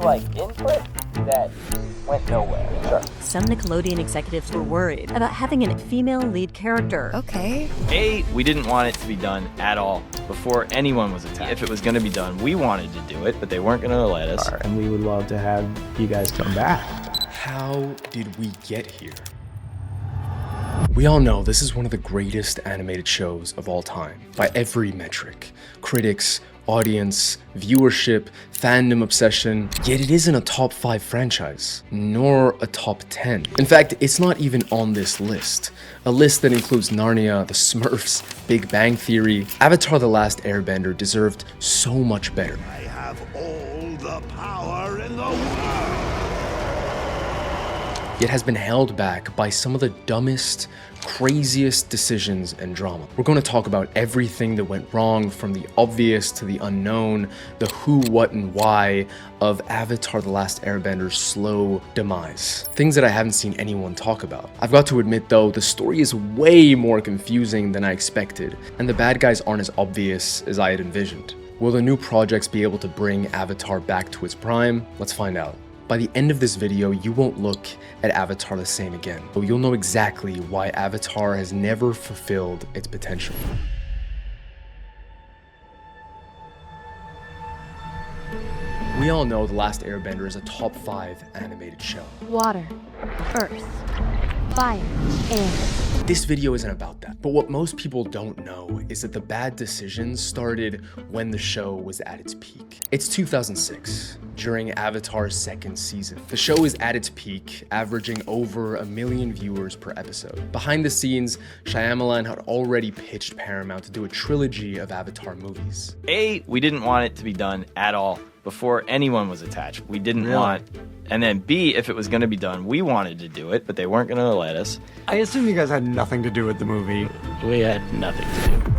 like input that went nowhere. Sure. Some Nickelodeon executives were worried about having a female lead character. Okay. We didn't want it to be done at all before anyone was attached. If it was going to be done, we wanted to do it, but they weren't going to let us. And we would love to have you guys come back. How did we get here? We all know this is one of the greatest animated shows of all time, by every metric. Critics, audience, viewership, fandom obsession, yet it isn't a top 5 franchise, nor a top 10. In fact, it's not even on this list. A list that includes Narnia, The Smurfs, Big Bang Theory. Avatar: The Last Airbender deserved so much better. I have all the power in the world. Yet has been held back by some of the dumbest, craziest decisions and drama. We're going to talk about everything that went wrong, from the obvious to the unknown, the who, what, and why of Avatar: The Last Airbender's slow demise. Things that I haven't seen anyone talk about. I've got to admit though, the story is way more confusing than I expected, and the bad guys aren't as obvious as I had envisioned. Will the new projects be able to bring Avatar back to its prime? Let's find out. By the end of this video, you won't look at Avatar the same again. But you'll know exactly why Avatar has never fulfilled its potential. We all know The Last Airbender is a top 5 animated show. Water, earth, fire, air. This video isn't about that, but what most people don't know is that the bad decisions started when the show was at its peak. It's 2006, during Avatar's 2nd season. The show is at its peak, averaging over 1 million viewers per episode. Behind the scenes, Shyamalan had already pitched Paramount to do a trilogy of Avatar movies. We didn't want it to be done at all before anyone was attached. We didn't want. And then B, if it was going to be done, we wanted to do it, but they weren't going to let us. I assume you guys had nothing to do with the movie. We had nothing to do.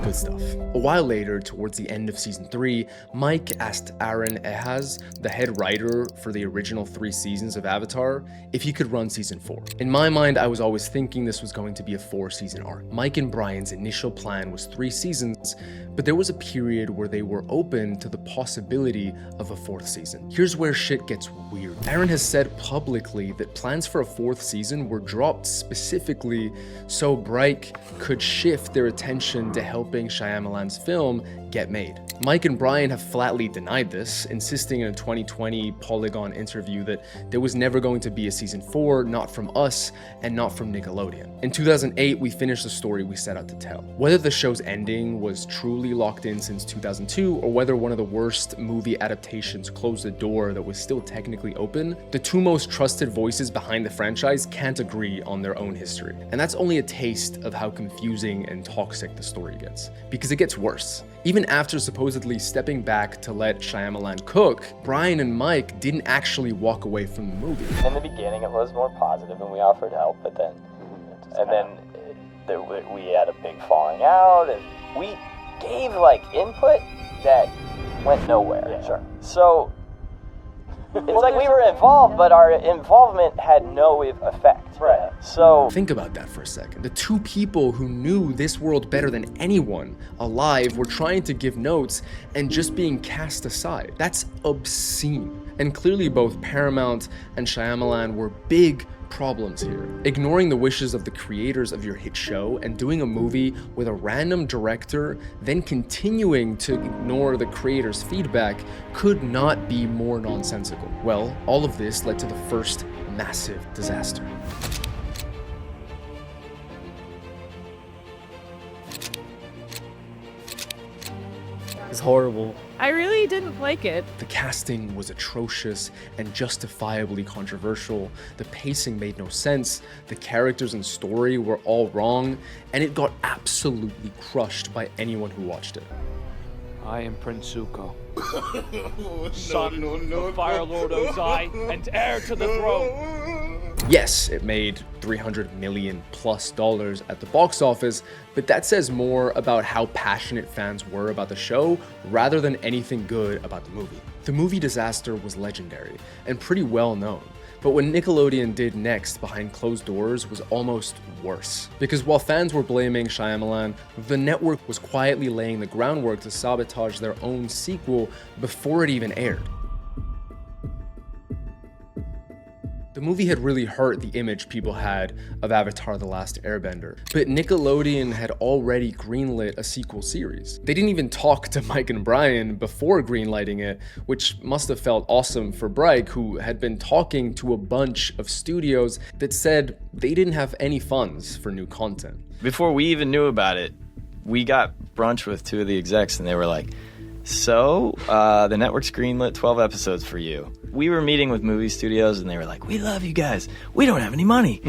Good stuff. A while later, towards the end of season 3, Mike asked Aaron Ehas, the head writer for the original 3 seasons of Avatar, if he could run season 4. In my mind, I was always thinking this was going to be a 4-season arc. Mike and Brian's initial plan was 3 seasons, but there was a period where they were open to the possibility of a 4th season. Here's where shit gets weird. Aaron has said publicly that plans for a 4th season were dropped specifically so Bright could shift their attention to helping Shyamalan's film get made. Mike and Brian have flatly denied this, insisting in a 2020 Polygon interview that there was never going to be a season 4, not from us and not from Nickelodeon. In 2008, we finished the story we set out to tell. Whether the show's ending was truly locked in since 2002, or whether one of the worst movie adaptations closed the door that was still technically open, the 2 most trusted voices behind the franchise can't agree on their own history. And that's only a taste of how confusing and toxic the story gets, because it gets worse. Even after supposedly stepping back to let Shyamalan cook, Brian and Mike didn't actually walk away from the movie. In the beginning, it was more positive, and we offered help, but then, we had a big falling out, and we gave like input that went nowhere. Yeah. Sure. So it's like we were involved, but our involvement had no effect. Right. So think about that for a second. The 2 people who knew this world better than anyone alive were trying to give notes and just being cast aside. That's obscene. And clearly both Paramount and Shyamalan were big problems here. Ignoring the wishes of the creators of your hit show and doing a movie with a random director, then continuing to ignore the creator's feedback could not be more nonsensical. Well, all of this led to the first massive disaster. It's horrible. I really didn't like it. The casting was atrocious and justifiably controversial. The pacing made no sense. The characters and story were all wrong, and it got absolutely crushed by anyone who watched it. I am Prince Zuko, son of Fire Lord Ozai, and heir to the throne. Yes, it made $300 million+ at the box office, but that says more about how passionate fans were about the show rather than anything good about the movie. The movie disaster was legendary and pretty well known. But what Nickelodeon did next behind closed doors was almost worse. Because while fans were blaming Shyamalan, the network was quietly laying the groundwork to sabotage their own sequel before it even aired. The movie had really hurt the image people had of Avatar: The Last Airbender, but Nickelodeon had already greenlit a sequel series. They didn't even talk to Mike and Brian before greenlighting it, which must have felt awesome for Bryke, who had been talking to a bunch of studios that said they didn't have any funds for new content. Before we even knew about it, we got brunch with two of the execs and they were like, so, the network's greenlit 12 episodes for you. We were meeting with movie studios and they were like, we love you guys. We don't have any money.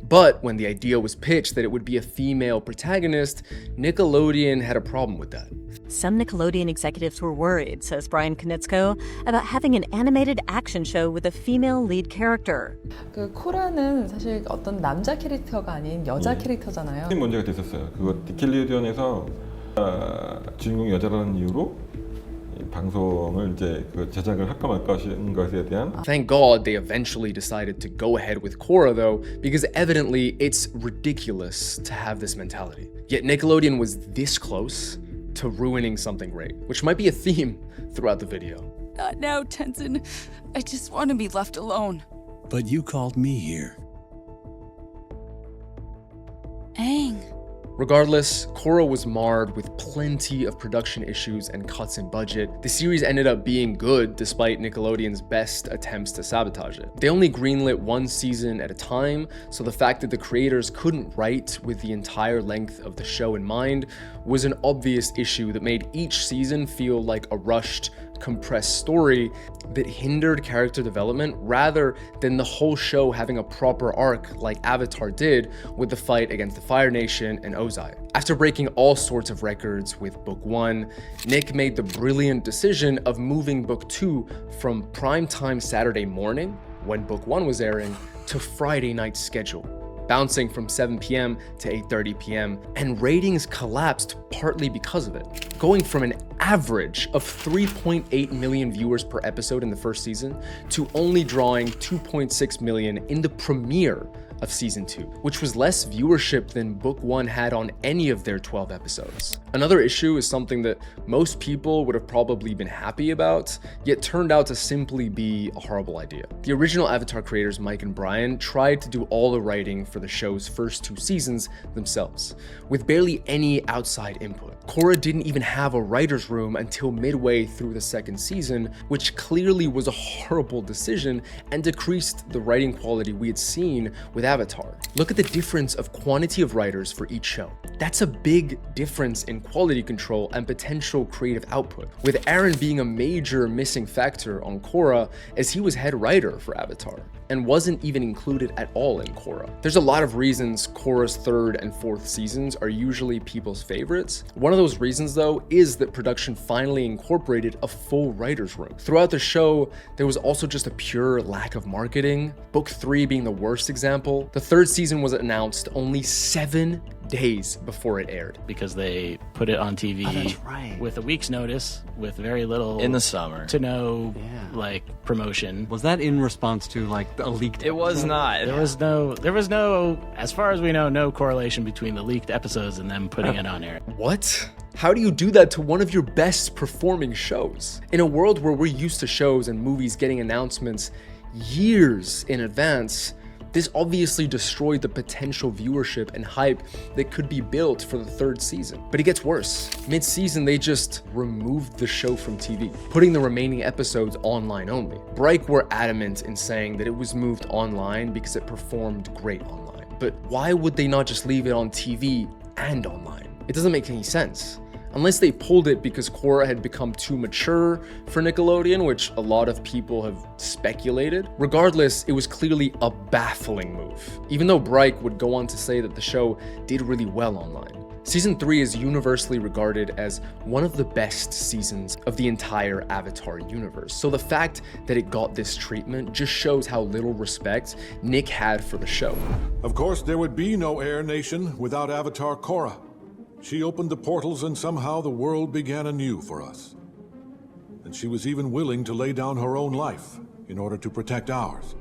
But when the idea was pitched that it would be a female protagonist, Nickelodeon had a problem with that. Some Nickelodeon executives were worried, says Brian Konietzko, about having an animated action show with a female lead character. 그 코라는 사실 어떤 남자 캐릭터가 아닌 여자 캐릭터잖아요. 문제가 됐었어요. 그거 니켈리디언에서 주인공이 여자라는 이유로 방송을 이제 그 제작을 할까 말까 하신 것에 대한. Thank God they eventually decided to go ahead with Korra though, because evidently it's ridiculous to have this mentality. Yet Nickelodeon was this close to ruining something great, which might be a theme throughout the video. Not now, Tenzin. I just want to be left alone. But you called me here. Aang. Regardless, Korra was marred with plenty of production issues and cuts in budget. The series ended up being good despite Nickelodeon's best attempts to sabotage it. They only greenlit one season at a time, so the fact that the creators couldn't write with the entire length of the show in mind was an obvious issue that made each season feel like a rushed, compressed story that hindered character development rather than the whole show having a proper arc like Avatar did with the fight against the Fire Nation and Ozai. After breaking all sorts of records with Book 1, Nick made the brilliant decision of moving Book 2 from primetime Saturday morning, when Book 1 was airing, to Friday night schedule, bouncing from 7 p.m. to 8:30 p.m., and ratings collapsed partly because of it, going from an average of 3.8 million viewers per episode in the first season to only drawing 2.6 million in the premiere of season 2, which was less viewership than Book 1 had on any of their 12 episodes. Another issue is something that most people would have probably been happy about, yet turned out to simply be a horrible idea. The original Avatar creators, Mike and Brian, tried to do all the writing for the show's first 2 seasons themselves, with barely any outside input. Korra didn't even have a writer's room until midway through the second season, which clearly was a horrible decision and decreased the writing quality we had seen with Avatar. Look at the difference of quantity of writers for each show. That's a big difference in quality control and potential creative output, with Aaron being a major missing factor on Korra as he was head writer for Avatar and wasn't even included at all in Korra. There's a lot of reasons Korra's 3rd and 4th seasons are usually people's favorites. One of those reasons though is that production finally incorporated a full writer's room. Throughout the show, there was also just a pure lack of marketing, Book 3 being the worst example. The 3rd season was announced only 7 days before it aired. Because they put it on TV with a week's notice, with very little in the summer to no like promotion. Was that in response to like a leaked It was not. There was no, as far as we know, no correlation between the leaked episodes and them putting it on air. What? How do you do that to one of your best performing shows? In a world where we're used to shows and movies getting announcements years in advance, this obviously destroyed the potential viewership and hype that could be built for the 3rd season. But it gets worse. Mid-season, they just removed the show from TV, putting the remaining episodes online only. Bryke were adamant in saying that it was moved online because it performed great online. But why would they not just leave it on TV and online? It doesn't make any sense. Unless they pulled it because Korra had become too mature for Nickelodeon, which a lot of people have speculated. Regardless, it was clearly a baffling move, even though Bryke would go on to say that the show did really well online. Season 3 is universally regarded as one of the best seasons of the entire Avatar universe, so the fact that it got this treatment just shows how little respect Nick had for the show. Of course, there would be no Air Nation without Avatar Korra. She opened the portals and somehow the world began anew for us. And she was even willing to lay down her own life in order to protect ours.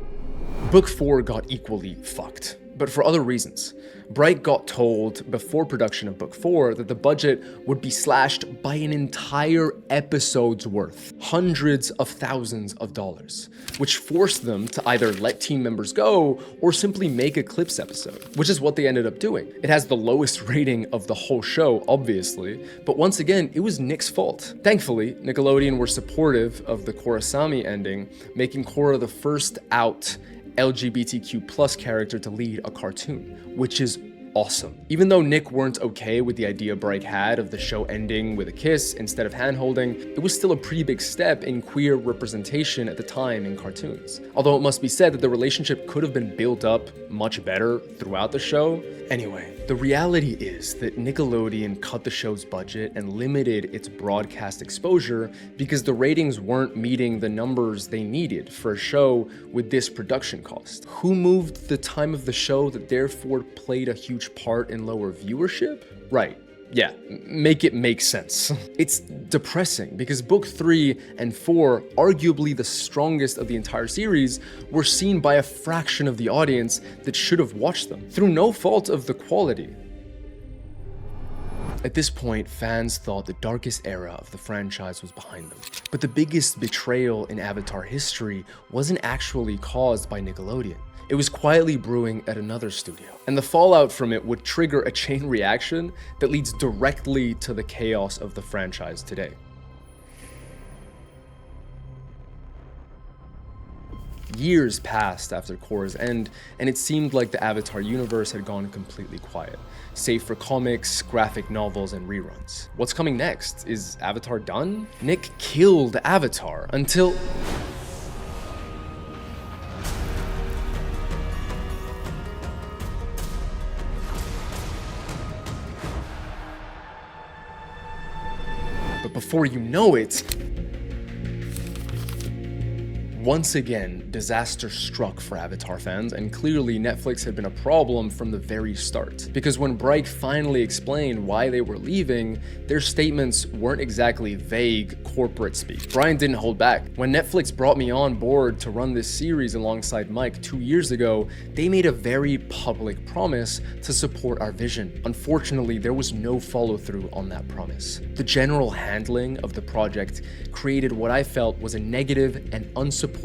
Book 4 got equally fucked, but for other reasons. Bright got told before production of Book 4 that the budget would be slashed by an entire episode's worth, hundreds of thousands of dollars, which forced them to either let team members go or simply make a clips episode, which is what they ended up doing. It has the lowest rating of the whole show, obviously, but once again, it was Nick's fault. Thankfully, Nickelodeon were supportive of the Korra-Sami ending, making Korra the first out LGBTQ+ character to lead a cartoon, which is awesome. Even though Nick weren't okay with the idea Bright had of the show ending with a kiss instead of hand-holding, it was still a pretty big step in queer representation at the time in cartoons. Although it must be said that the relationship could have been built up much better throughout the show. Anyway, the reality is that Nickelodeon cut the show's budget and limited its broadcast exposure because the ratings weren't meeting the numbers they needed for a show with this production cost. Who moved the time of the show that therefore played a huge part in lower viewership? Right. Yeah, make it make sense. It's depressing because Book 3 and 4, arguably the strongest of the entire series, were seen by a fraction of the audience that should have watched them, through no fault of the quality. At this point, fans thought the darkest era of the franchise was behind them. But the biggest betrayal in Avatar history wasn't actually caused by Nickelodeon. It was quietly brewing at another studio, and the fallout from it would trigger a chain reaction that leads directly to the chaos of the franchise today. Years passed after Korra's end, and it seemed like the Avatar universe had gone completely quiet, save for comics, graphic novels, and reruns. What's coming next? Is Avatar done? Nick killed Avatar until... But before you know it, once again, disaster struck for Avatar fans, and clearly Netflix had been a problem from the very start. Because when Bright finally explained why they were leaving, their statements weren't exactly vague corporate speak. Brian didn't hold back. When Netflix brought me on board to run this series alongside Mike 2 years ago, they made a very public promise to support our vision. Unfortunately, there was no follow-through on that promise. The general handling of the project created what I felt was a negative and unsupportive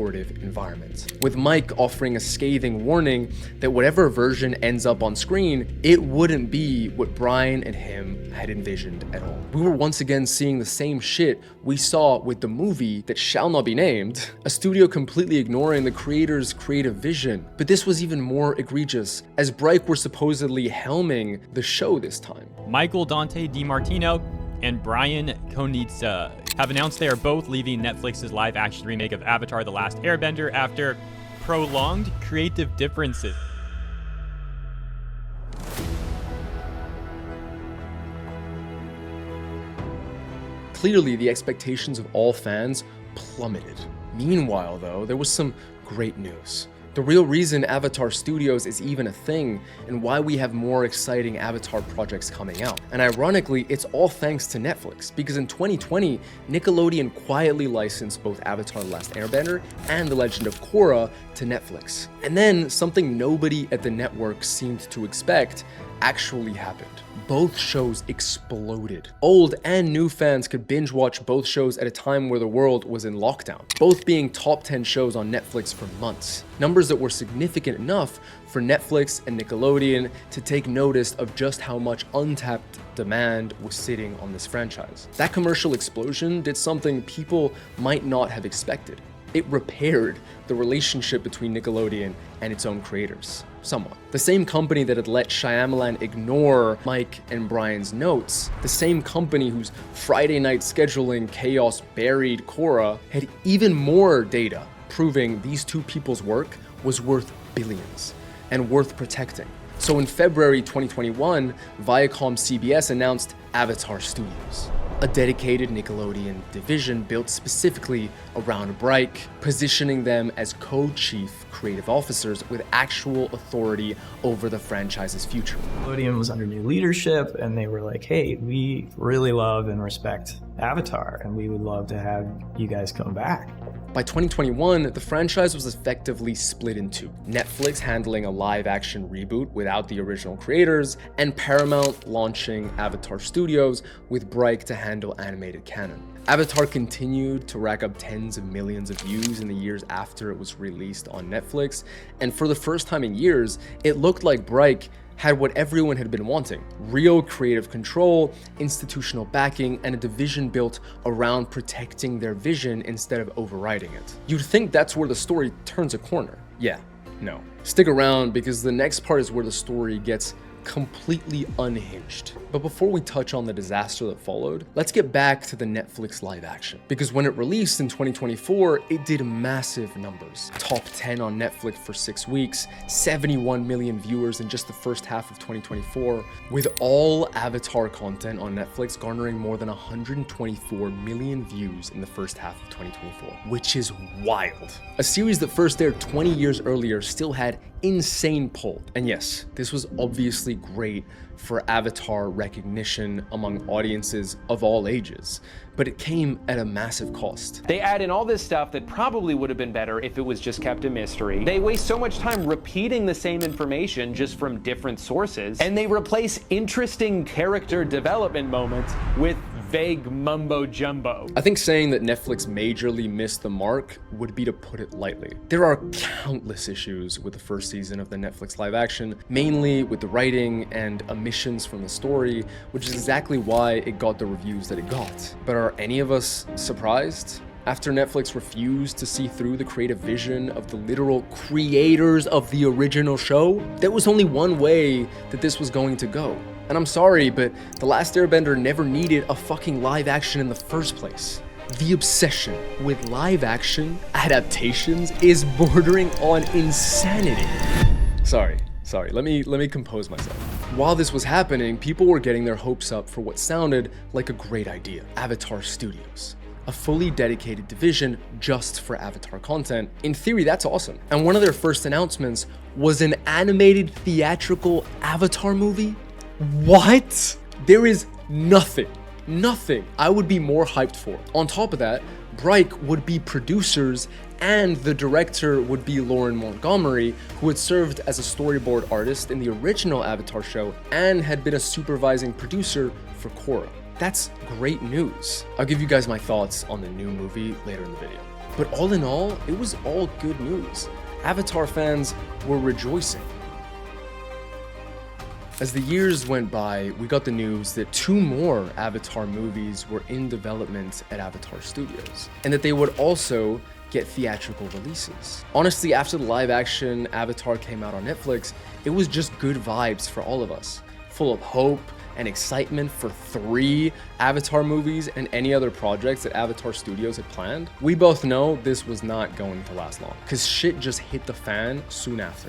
environment, with Mike offering a scathing warning that whatever version ends up on screen, it wouldn't be what Brian and him had envisioned at all. We were once again seeing the same shit we saw with the movie that shall not be named, a studio completely ignoring the creator's creative vision. But this was even more egregious, as Bright were supposedly helming the show this time. Michael Dante DiMartino and Brian Konitsa have announced they are both leaving Netflix's live-action remake of Avatar: The Last Airbender after prolonged creative differences. Clearly, the expectations of all fans plummeted. Meanwhile, though, there was some great news. The real reason Avatar Studios is even a thing, and why we have more exciting Avatar projects coming out. And ironically, it's all thanks to Netflix, because in 2020, Nickelodeon quietly licensed both Avatar: The Last Airbender and The Legend of Korra to Netflix. And then something nobody at the network seemed to expect actually happened. Both shows exploded. Old and new fans could binge watch both shows at a time where the world was in lockdown, both being top 10 shows on Netflix for months. Numbers that were significant enough for Netflix and Nickelodeon to take notice of just how much untapped demand was sitting on this franchise. That commercial explosion did something people might not have expected. It repaired the relationship between Nickelodeon and its own creators, somewhat. The same company that had let Shyamalan ignore Mike and Brian's notes, the same company whose Friday night scheduling chaos buried Korra, had even more data proving these two people's work was worth billions and worth protecting. So in February 2021, Viacom CBS announced Avatar Studios, a dedicated Nickelodeon division built specifically around Bright, positioning them as co-chief creative officers with actual authority over the franchise's future. Nickelodeon was under new leadership, and they were like, hey, we really love and respect Avatar, and we would love to have you guys come back. By 2021, the franchise was effectively split in two. Netflix handling a live-action reboot without the original creators, and Paramount launching Avatar Studios with Bright to handle animated canon. Avatar continued to rack up tens of millions of views in the years after it was released on Netflix, and for the first time in years, it looked like Bright had what everyone had been wanting: real creative control, institutional backing, and a division built around protecting their vision instead of overriding it. You'd think that's where the story turns a corner. Yeah, no. Stick around, because the next part is where the story gets completely unhinged. But before we touch on the disaster that followed, let's get back to the Netflix live action. Because when it released in 2024, it did massive numbers. Top 10 on Netflix for 6 weeks, 71 million viewers in just the first half of 2024, with all Avatar content on Netflix garnering more than 124 million views in the first half of 2024, which is wild. A series that first aired 20 years earlier still had insane pull. And yes, this was obviously great for Avatar recognition among audiences of all ages, but it came at a massive cost. They add in all this stuff that probably would have been better if it was just kept a mystery. They waste so much time repeating the same information just from different sources, and they replace interesting character development moments with vague mumbo jumbo. I think saying that Netflix majorly missed the mark would be to put it lightly. There are countless issues with the first season of the Netflix live action, mainly with the writing and omissions from the story, which is exactly why it got the reviews that it got. But are any of us surprised? After Netflix refused to see through the creative vision of the literal creators of the original show, there was only one way that this was going to go. And I'm sorry, but The Last Airbender never needed a fucking live action in the first place. The obsession with live action adaptations is bordering on insanity. Sorry, let me compose myself. While this was happening, people were getting their hopes up for what sounded like a great idea: Avatar Studios. A fully dedicated division just for Avatar content. In theory, that's awesome. And one of their first announcements was an animated theatrical Avatar movie? What? There is nothing I would be more hyped for. On top of that, Bright would be producers, and the director would be Lauren Montgomery, who had served as a storyboard artist in the original Avatar show and had been a supervising producer for Korra. That's great news. I'll give you guys my thoughts on the new movie later in the video. But all in all, it was all good news. Avatar fans were rejoicing. As the years went by, we got the news that 2 more Avatar movies were in development at Avatar Studios, and that they would also get theatrical releases. Honestly, after the live action Avatar came out on Netflix, it was just good vibes for all of us, full of hope and excitement for 3 Avatar movies and any other projects that Avatar Studios had planned. We both know this was not going to last long, because shit just hit the fan soon after.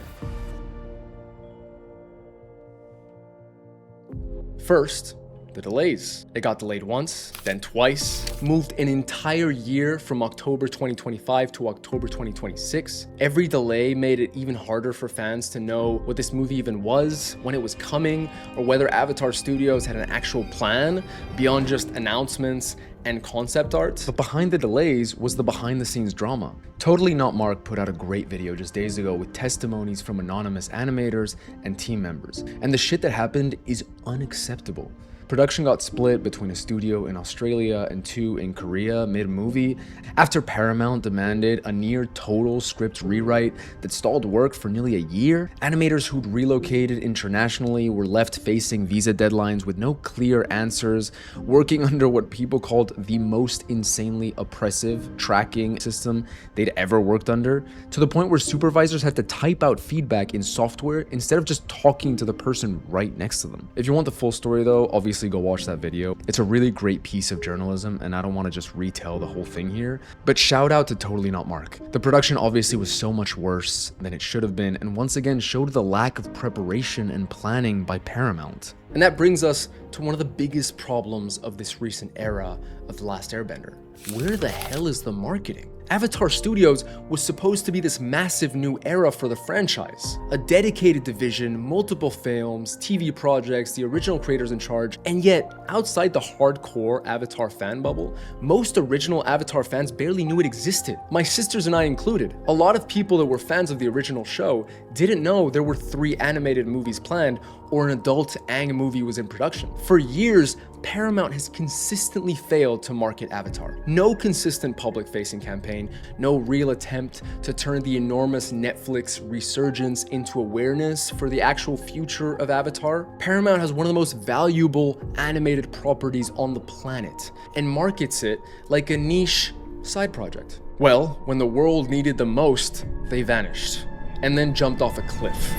First, the delays. It got delayed once, then twice, moved an entire year from October 2025 to October 2026. Every delay made it even harder for fans to know what this movie even was, when it was coming, or whether Avatar Studios had an actual plan beyond just announcements and concept art. But behind the delays was the behind the scenes drama. Totally Not Mark put out a great video just days ago with testimonies from anonymous animators and team members, and the shit that happened is unacceptable. Production got split between a studio in Australia and 2 in Korea mid-movie after Paramount demanded a near total script rewrite that stalled work for nearly a year. Animators who'd relocated internationally were left facing visa deadlines with no clear answers, working under what people called the most insanely oppressive tracking system they'd ever worked under, to the point where supervisors had to type out feedback in software instead of just talking to the person right next to them. If you want the full story though, obviously go watch that video. It's a really great piece of journalism, and I don't want to just retell the whole thing here, but shout out to Totally Not Mark. The production obviously was so much worse than it should have been, and once again showed the lack of preparation and planning by Paramount. And that brings us to one of the biggest problems of this recent era of The Last Airbender. Where the hell is the marketing? Avatar Studios was supposed to be this massive new era for the franchise. A dedicated division, multiple films, TV projects, the original creators in charge, and yet, outside the hardcore Avatar fan bubble, most original Avatar fans barely knew it existed. My sisters and I included. A lot of people that were fans of the original show didn't know there were 3 animated movies planned or an adult Aang movie was in production. For years, Paramount has consistently failed to market Avatar. No consistent public-facing campaign, no real attempt to turn the enormous Netflix resurgence into awareness for the actual future of Avatar. Paramount has one of the most valuable animated properties on the planet and markets it like a niche side project. Well, when the world needed them most, they vanished and then jumped off a cliff.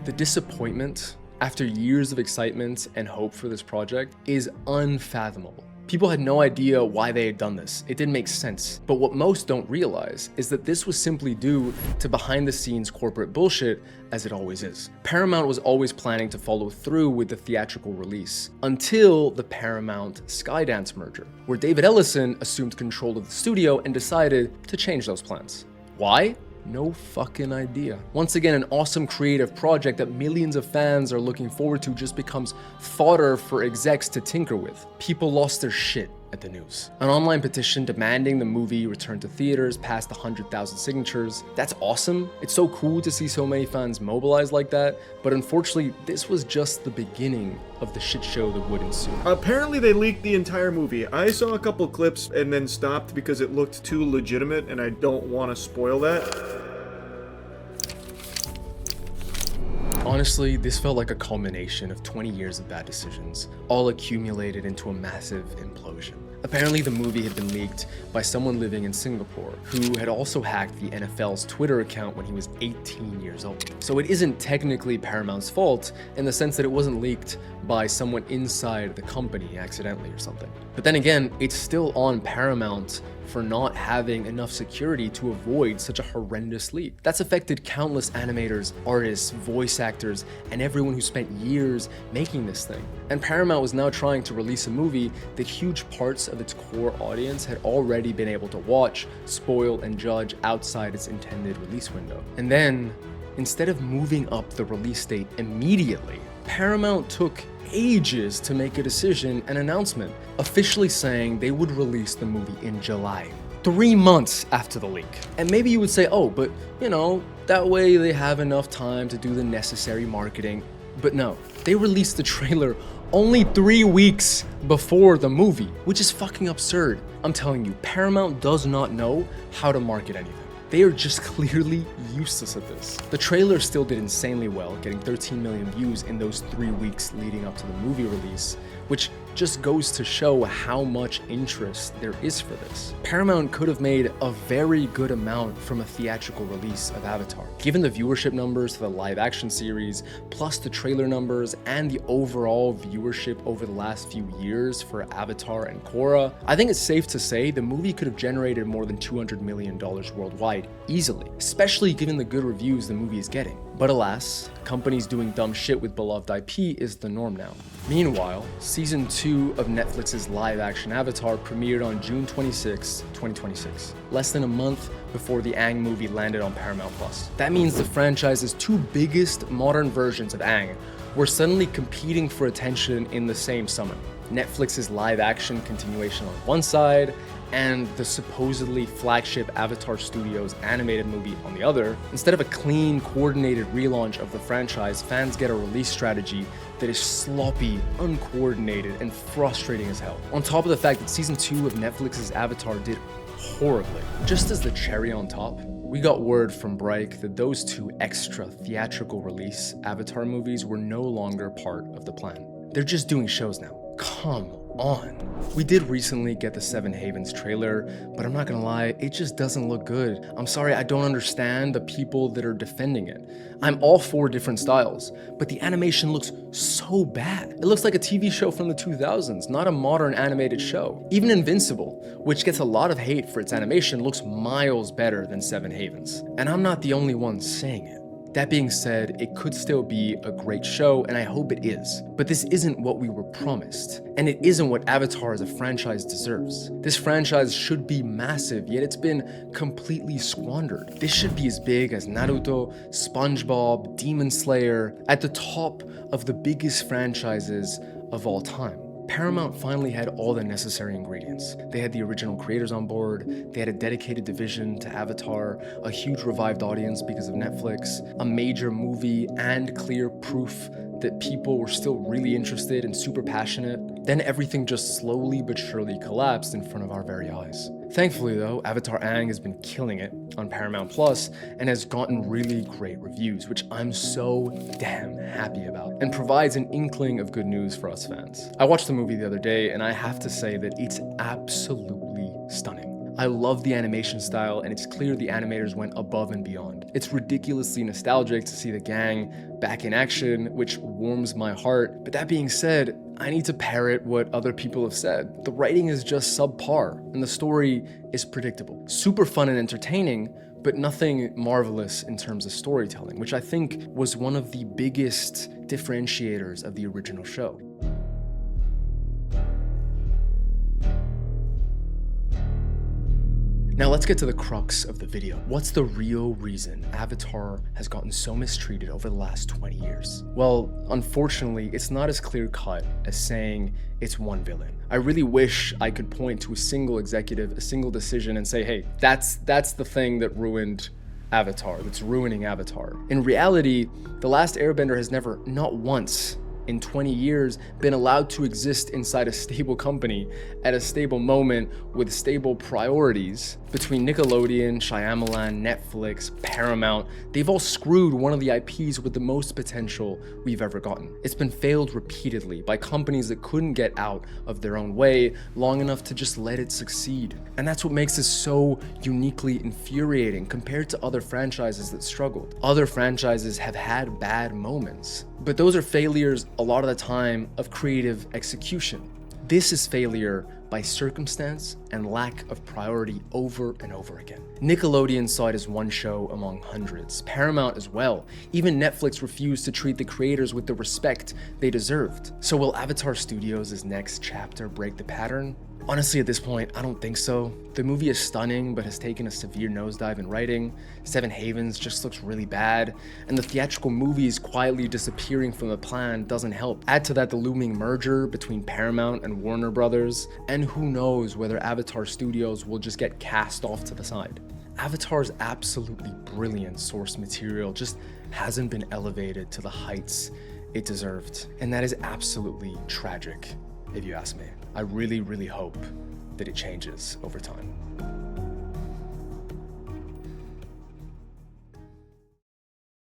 The disappointment after years of excitement and hope for this project is unfathomable. People had no idea why they had done this. It didn't make sense. But what most don't realize is that this was simply due to behind the scenes corporate bullshit, as it always is. Paramount was always planning to follow through with the theatrical release until the Paramount Skydance merger, where David Ellison assumed control of the studio and decided to change those plans. Why? No fucking idea. Once again, an awesome creative project that millions of fans are looking forward to just becomes fodder for execs to tinker with. People lost their shit at the news. An online petition demanding the movie return to theaters passed 100,000 signatures. That's awesome. It's so cool to see so many fans mobilize like that, but unfortunately, this was just the beginning of the shit show that would ensue. Apparently they leaked the entire movie. I saw a couple clips and then stopped because it looked too legitimate and I don't want to spoil that. Honestly, this felt like a culmination of 20 years of bad decisions, all accumulated into a massive implosion. Apparently, the movie had been leaked by someone living in Singapore, who had also hacked the NFL's Twitter account when he was 18 years old. So it isn't technically Paramount's fault in the sense that it wasn't leaked by someone inside the company accidentally or something. But then again, it's still on Paramount for not having enough security to avoid such a horrendous leak. That's affected countless animators, artists, voice actors, and everyone who spent years making this thing. And Paramount was now trying to release a movie that huge parts of its core audience had already been able to watch, spoil, and judge outside its intended release window. And then, instead of moving up the release date immediately, Paramount took ages to make a decision and announcement, officially saying they would release the movie in July, 3 months after the leak. And maybe you would say, oh, but you know, that way they have enough time to do the necessary marketing. But no, they released the trailer only 3 weeks before the movie, which is fucking absurd. I'm telling you, Paramount does not know how to market anything. They are just clearly useless at this. The trailer still did insanely well, getting 13 million views in those 3 weeks leading up to the movie release, which just goes to show how much interest there is for this. Paramount could have made a very good amount from a theatrical release of Avatar. Given the viewership numbers for the live action series, plus the trailer numbers and the overall viewership over the last few years for Avatar and Korra, I think it's safe to say the movie could have generated more than $200 million worldwide easily, especially given the good reviews the movie is getting. But alas, companies doing dumb shit with beloved IP is the norm now. Meanwhile, season 2 of Netflix's live-action Avatar premiered on June 26, 2026, less than a month before the Aang movie landed on Paramount+. That means the franchise's 2 biggest modern versions of Aang were suddenly competing for attention in the same summer. Netflix's live-action continuation on one side, and the supposedly flagship Avatar Studios animated movie on the other. Instead of a clean, coordinated relaunch of the franchise, fans get a release strategy that is sloppy, uncoordinated, and frustrating as hell. On top of the fact that season 2 of Netflix's Avatar did horribly. Just as the cherry on top, we got word from Bright that those 2 extra theatrical release Avatar movies were no longer part of the plan. They're just doing shows now. Come on. We did recently get the Seven Havens trailer, but I'm not gonna lie, it just doesn't look good. I'm sorry, I don't understand the people that are defending it. I'm all for different styles, but the animation looks so bad. It looks like a TV show from the 2000s, not a modern animated show. Even Invincible, which gets a lot of hate for its animation, looks miles better than Seven Havens. And I'm not the only one saying it. That being said, it could still be a great show, and I hope it is. But this isn't what we were promised, and it isn't what Avatar as a franchise deserves. This franchise should be massive, yet it's been completely squandered. This should be as big as Naruto, SpongeBob, Demon Slayer, at the top of the biggest franchises of all time. Paramount finally had all the necessary ingredients. They had the original creators on board, they had a dedicated division to Avatar, a huge revived audience because of Netflix, a major movie, and clear proof that people were still really interested and super passionate. Then everything just slowly but surely collapsed in front of our very eyes. Thankfully though, Avatar Aang has been killing it on Paramount Plus and has gotten really great reviews, which I'm so damn happy about, and provides an inkling of good news for us fans. I watched the movie the other day and I have to say that it's absolutely stunning. I love the animation style, and it's clear the animators went above and beyond. It's ridiculously nostalgic to see the gang back in action, which warms my heart. But that being said, I need to parrot what other people have said. The writing is just subpar, and the story is predictable. Super fun and entertaining, but nothing marvelous in terms of storytelling, which I think was one of the biggest differentiators of the original show. Now let's get to the crux of the video. What's the real reason Avatar has gotten so mistreated over the last 20 years? Well, unfortunately, it's not as clear-cut as saying it's one villain. I really wish I could point to a single executive, a single decision, and say, hey, that's the thing that ruined Avatar, that's ruining Avatar. In reality, The Last Airbender has never, not once, in 20 years, been allowed to exist inside a stable company at a stable moment with stable priorities. Between Nickelodeon, Shyamalan, Netflix, Paramount, they've all screwed one of the IPs with the most potential we've ever gotten. It's been failed repeatedly by companies that couldn't get out of their own way long enough to just let it succeed. And that's what makes this so uniquely infuriating compared to other franchises that struggled. Other franchises have had bad moments, but those are failures a lot of the time of creative execution. This is failure by circumstance and lack of priority over and over again. Nickelodeon saw it as one show among hundreds, Paramount as well. Even Netflix refused to treat the creators with the respect they deserved. So will Avatar Studios' next chapter break the pattern? Honestly, at this point, I don't think so. The movie is stunning, but has taken a severe nosedive in writing. Seven Havens just looks really bad, and the theatrical movies quietly disappearing from the plan doesn't help. Add to that the looming merger between Paramount and Warner Brothers, and who knows whether Avatar Studios will just get cast off to the side. Avatar's absolutely brilliant source material just hasn't been elevated to the heights it deserved, and that is absolutely tragic, if you ask me. I really, really hope that it changes over time.